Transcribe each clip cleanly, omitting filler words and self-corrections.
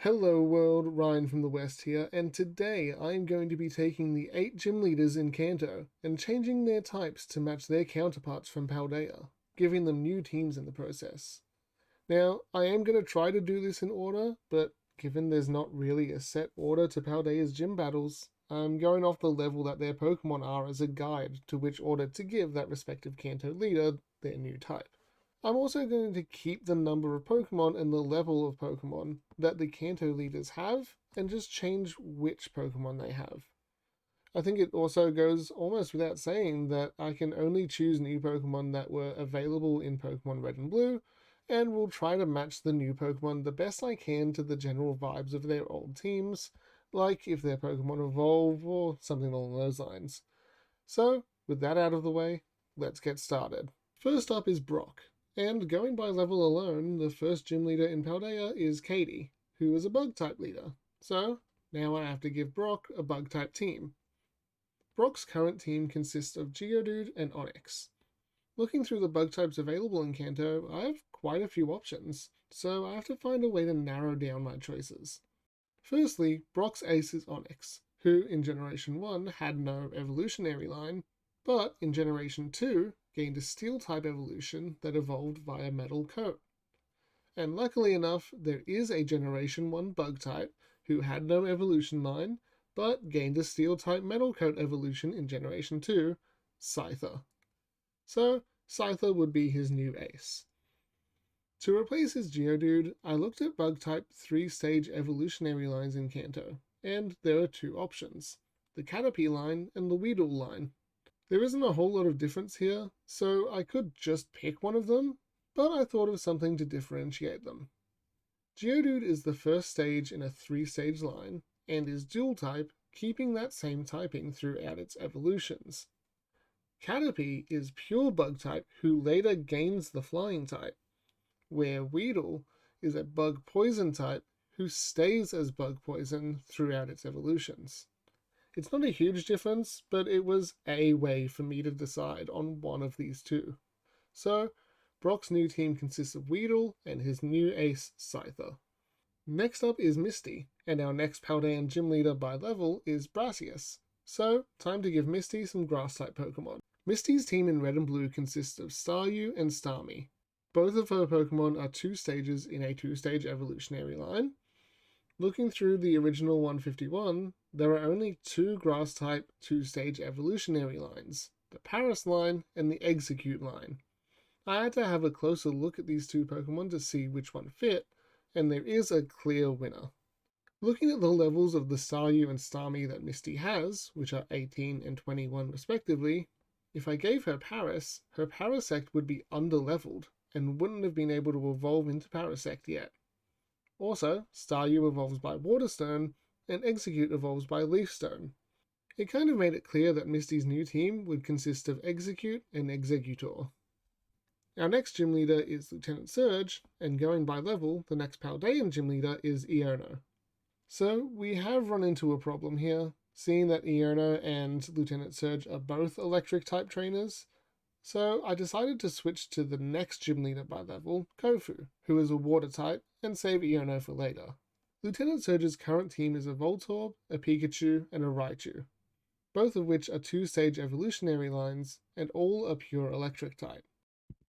Hello world, Ryan from the West here, and today I'm going to be taking the 8 gym leaders in Kanto and changing their types to match their counterparts from Paldea, giving them new teams in the process. Now, I am going to try to do this in order, but given there's not really a set order to Paldea's gym battles, I'm going off the level that their Pokemon are as a guide to which order to give that respective Kanto leader their new type. I'm also going to keep the number of Pokemon and the level of Pokemon that the Kanto leaders have, and just change which Pokemon they have. I think it also goes almost without saying that I can only choose new Pokemon that were available in Pokemon Red and Blue, and will try to match the new Pokemon the best I can to the general vibes of their old teams, like if their Pokemon evolve or something along those lines. So, with that out of the way, let's get started. First up is Brock. And going by level alone, the first gym leader in Paldea is Katie, who is a bug-type leader. So, now I have to give Brock a bug-type team. Brock's current team consists of Geodude and Onix. Looking through the bug types available in Kanto, I have quite a few options, so I have to find a way to narrow down my choices. Firstly, Brock's ace is Onix, who in Generation 1 had no evolutionary line, but in Generation 2 gained a Steel-type evolution that evolved via Metal Coat. And luckily enough, there is a Generation 1 Bug-type who had no evolution line, but gained a Steel-type Metal Coat evolution in Generation 2, Scyther. So, Scyther would be his new ace. To replace his Geodude, I looked at Bug-type 3-stage evolutionary lines in Kanto, and there are two options, the Caterpie line and the Weedle line. There isn't a whole lot of difference here, so I could just pick one of them, but I thought of something to differentiate them. Geodude is the first stage in a 3-stage line, and is dual type, keeping that same typing throughout its evolutions. Caterpie is pure bug type who later gains the flying type, where Weedle is a bug poison type who stays as bug poison throughout its evolutions. It's not a huge difference, but it was a way for me to decide on one of these two. So, Brock's new team consists of Weedle and his new ace, Scyther. Next up is Misty, and our next Paldean gym leader by level is Brassius. So, time to give Misty some grass-type Pokemon. Misty's team in Red and Blue consists of Staryu and Starmie. Both of her Pokemon are 2 stages in a 2-stage evolutionary line. Looking through the original 151, there are only 2 grass-type 2-stage evolutionary lines, the Paris line and the Execute line. I had to have a closer look at these two Pokemon to see which one fit, and there is a clear winner. Looking at the levels of the Staryu and Starmie that Misty has, which are 18 and 21 respectively, if I gave her Parasect would be underleveled and wouldn't have been able to evolve into Parasect yet. Also, Staryu evolves by Waterstone, and Execute evolves by Leafstone. It kind of made it clear that Misty's new team would consist of Execute and Executor. Our next gym leader is Lieutenant Surge, and going by level, the next Paldean gym leader is Iono. So, we have run into a problem here, seeing that Iono and Lieutenant Surge are both electric-type trainers. So I decided to switch to the next gym leader by level, Kofu, who is a water type, and save Iono for later. Lieutenant Surge's current team is a Voltorb, a Pikachu, and a Raichu, both of which are 2-stage evolutionary lines, and all are pure electric type.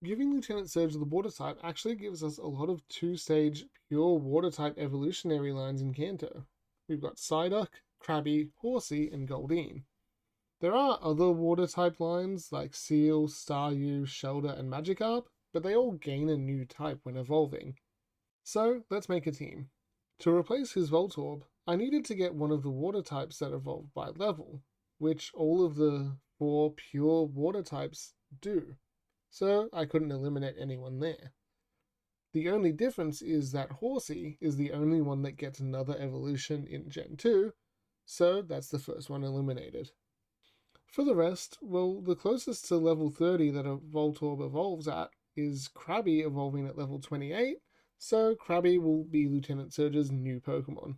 Giving Lieutenant Surge the water type actually gives us a lot of 2-stage pure water type evolutionary lines in Kanto. We've got Psyduck, Krabby, Horsey, and Goldeen. There are other water-type lines like Seal, Staryu, Shelder, and Magikarp, but they all gain a new type when evolving. So, let's make a team. To replace his Voltorb, I needed to get one of the water types that evolve by level, which all of the 4 pure water types do. So, I couldn't eliminate anyone there. The only difference is that Horsey is the only one that gets another evolution in Gen 2, so that's the first one eliminated. For the rest, well, the closest to level 30 that a Voltorb evolves at is Krabby evolving at level 28, so Krabby will be Lieutenant Surge's new Pokemon.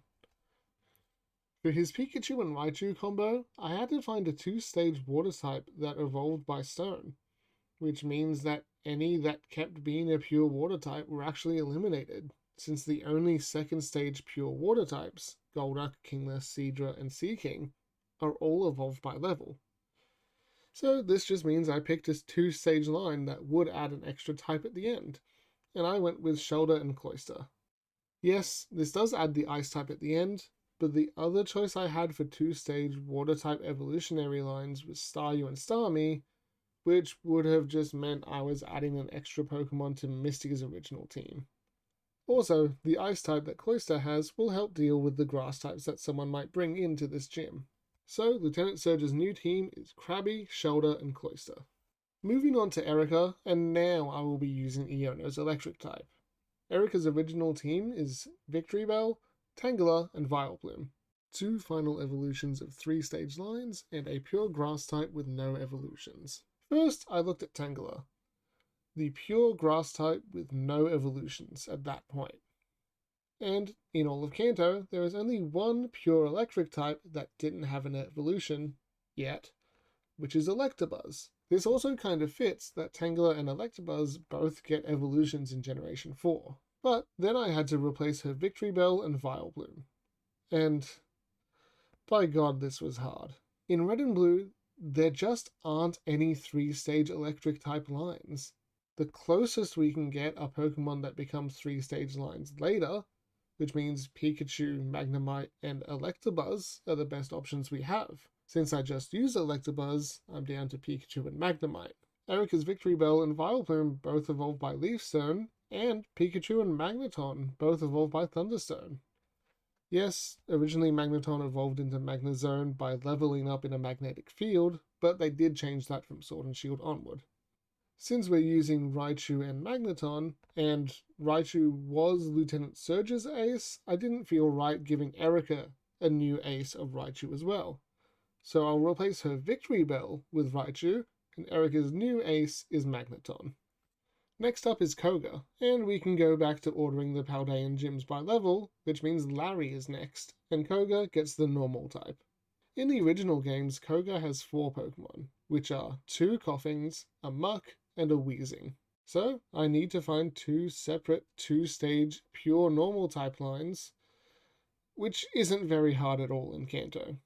For his Pikachu and Raichu combo, I had to find a 2-stage water type that evolved by Stone, which means that any that kept being a pure water type were actually eliminated. since the only second stage pure water types, Golduck, Kingler, Seadra, and Sea King, are all evolved by level. So this just means I picked a 2-stage line that would add an extra type at the end, and I went with Shoulder and Cloyster. Yes, this does add the ice type at the end, but the other choice I had for 2-stage water type evolutionary lines was Staryu and Starmie, which would have just meant I was adding an extra Pokemon to Misty's original team. Also, the ice type that Cloyster has will help deal with the grass types that someone might bring into this gym. So, Lieutenant Surge's new team is Krabby, Shoulder, and Cloyster. Moving on to Erika, and now I will be using Iono's electric type. Erika's original team is Victory Bell, Tangela, and Vileplume. 2 final evolutions of 3-stage lines, and a pure grass type with no evolutions. First, I looked at Tangela, the pure grass type with no evolutions at that point. And in all of Kanto, there is only one pure electric type that didn't have an evolution yet, which is Electabuzz. This also kind of fits that Tangela and Electabuzz both get evolutions in Generation 4. But then I had to replace her Victory Bell and Vileplume. And by God, this was hard. In Red and Blue, there just aren't any 3-stage electric type lines. The closest we can get are Pokemon that become 3-stage lines later, which means Pikachu, Magnemite, and Electabuzz are the best options we have. Since I just used Electabuzz, I'm down to Pikachu and Magnemite. Erika's Victory Bell and Vileplume both evolved by Leaf Stone, and Pikachu and Magneton both evolved by Thunderstone. Yes, originally Magneton evolved into Magnezone by leveling up in a magnetic field, but they did change that from Sword and Shield onward. Since we're using Raichu and Magneton, and Raichu was Lieutenant Surge's ace, I didn't feel right giving Erika a new ace of Raichu as well. So I'll replace her Victory Bell with Raichu, and Erika's new ace is Magneton. Next up is Koga, and we can go back to ordering the Paldean gyms by level, which means Larry is next, and Koga gets the normal type. In the original games, Koga has 4 Pokemon, which are 2 Coughings, a Muck, and a Wheezing. So I need to find 2 separate 2-stage pure normal type lines, which isn't very hard at all in Kanto.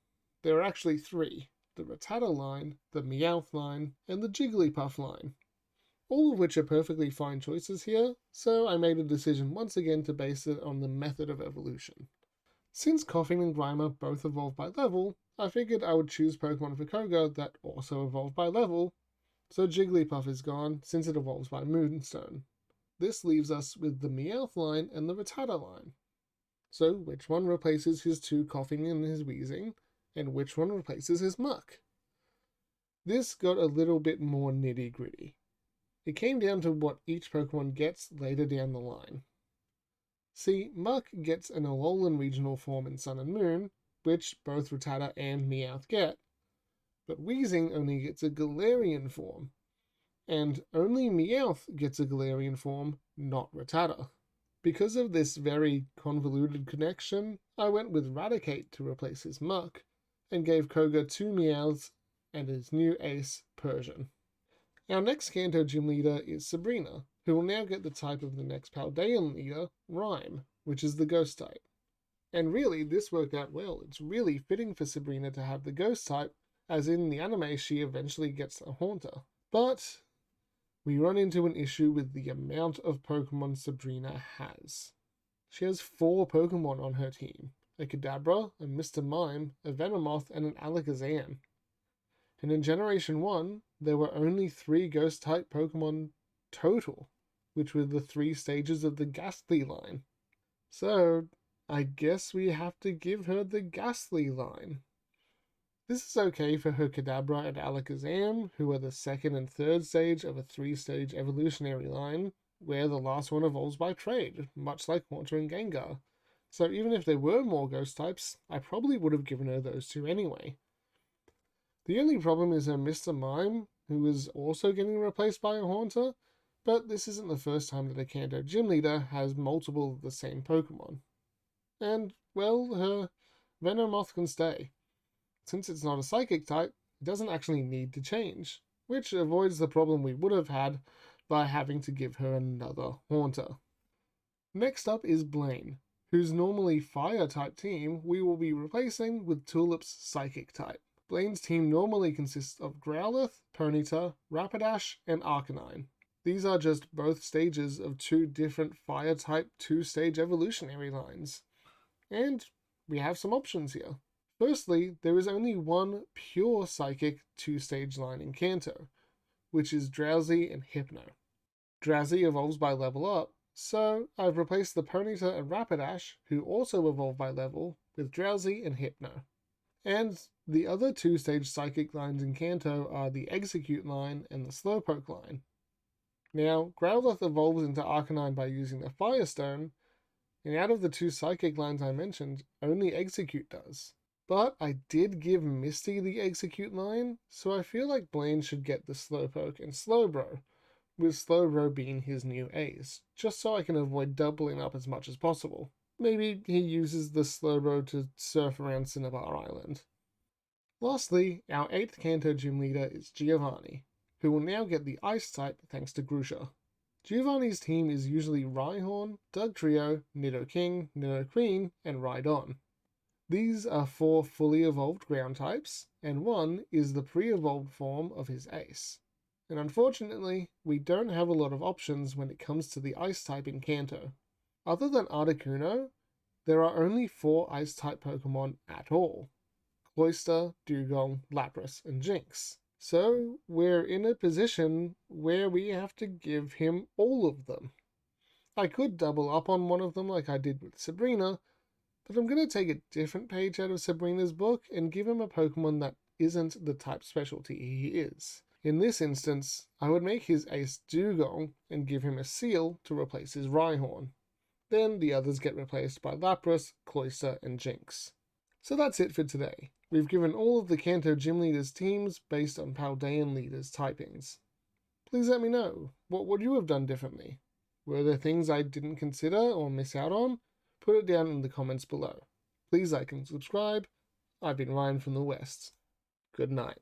There are actually 3, the Rattata line, the Meowth line, and the Jigglypuff line. All of which are perfectly fine choices here, so I made a decision once again to base it on the method of evolution. Since Coughing and Grimer both evolve by level, I figured I would choose Pokemon for Koga that also evolve by level, so Jigglypuff is gone since it evolves by Moonstone. This leaves us with the Meowth line and the Rattata line. So which one replaces his 2 Coughing and his Wheezing, and which one replaces his Muck? This got a little bit more nitty-gritty. It came down to what each Pokemon gets later down the line. See, Muck gets an Alolan regional form in Sun and Moon, which both Rattata and Meowth get, but Wheezing only gets a Galarian form, and only Meowth gets a Galarian form, not Rattata. Because of this very convoluted connection, I went with Raticate to replace his Muck, and gave Koga 2 Meowths and his new ace, Persian. Our next Kanto gym leader is Sabrina, who will now get the type of the next Paldean leader, Rhyme, which is the ghost type. And really, this worked out well. It's really fitting for Sabrina to have the ghost type, as in the anime she eventually gets a Haunter. But we run into an issue with the amount of Pokemon Sabrina has. She has 4 Pokemon on her team, a Kadabra, a Mr. Mime, a Venomoth, and an Alakazam. And in Generation 1, there were only 3 Ghost-type Pokemon total, which were the 3 stages of the Ghastly line. So, I guess we have to give her the Ghastly line. This is okay for her Kadabra and Alakazam, who are the 2nd and 3rd stage of a 3-stage evolutionary line, where the last one evolves by trade, much like Haunter and Gengar. So even if there were more Ghost types, I probably would have given her those 2 anyway. The only problem is her Mr. Mime, who is also getting replaced by a Haunter, but this isn't the first time that a Kanto gym leader has multiple of the same Pokemon. And, well, her Venomoth can stay. Since it's not a Psychic type, it doesn't actually need to change, which avoids the problem we would have had by having to give her another Haunter. Next up is Blaine, whose normally fire-type team we will be replacing with Tulip's psychic type. Blaine's team normally consists of Growlithe, Ponyta, Rapidash, and Arcanine. These are just both stages of two different fire-type two-stage evolutionary lines. And we have some options here. Firstly, there is only one pure psychic two-stage line in Kanto, which is Drowsy and Hypno. Drowsy evolves by level up, so I've replaced the Ponyta and Rapidash, who also evolve by level, with Drowsy and Hypno. And the other two-stage psychic lines in Kanto are the Execute line and the Slowpoke line. Now, Growlithe evolves into Arcanine by using the Firestone, and out of the two psychic lines I mentioned, only Execute does. But I did give Misty the Execute line, so I feel like Blaine should get the Slowpoke and Slowbro, with Slowbro being his new ace, just so I can avoid doubling up as much as possible. Maybe he uses the Slowbro to surf around Cinnabar Island. Lastly, our 8th Kanto gym leader is Giovanni, who will now get the Ice type thanks to Grusha. Giovanni's team is usually Rhyhorn, Dugtrio, Nidoking, Nidoqueen, and Rhydon. These are 4 fully evolved ground types, and 1 is the pre-evolved form of his ace. And unfortunately, we don't have a lot of options when it comes to the Ice type in Kanto. Other than Articuno, there are only 4 Ice-type Pokemon at all: Cloyster, Dugong, Lapras, and Jynx. So we're in a position where we have to give him all of them. I could double up on one of them like I did with Sabrina, but I'm going to take a different page out of Sabrina's book and give him a Pokemon that isn't the type specialty he is. In this instance, I would make his ace Dugong and give him a Seal to replace his Rhyhorn. Then the others get replaced by Lapras, Cloyster, and Jynx. So that's it for today. We've given all of the Kanto gym leaders teams based on Paldean leaders' typings. Please let me know, what would you have done differently? Were there things I didn't consider or miss out on? Put it down in the comments below. Please like and subscribe. I've been Ryan from the West. Good night.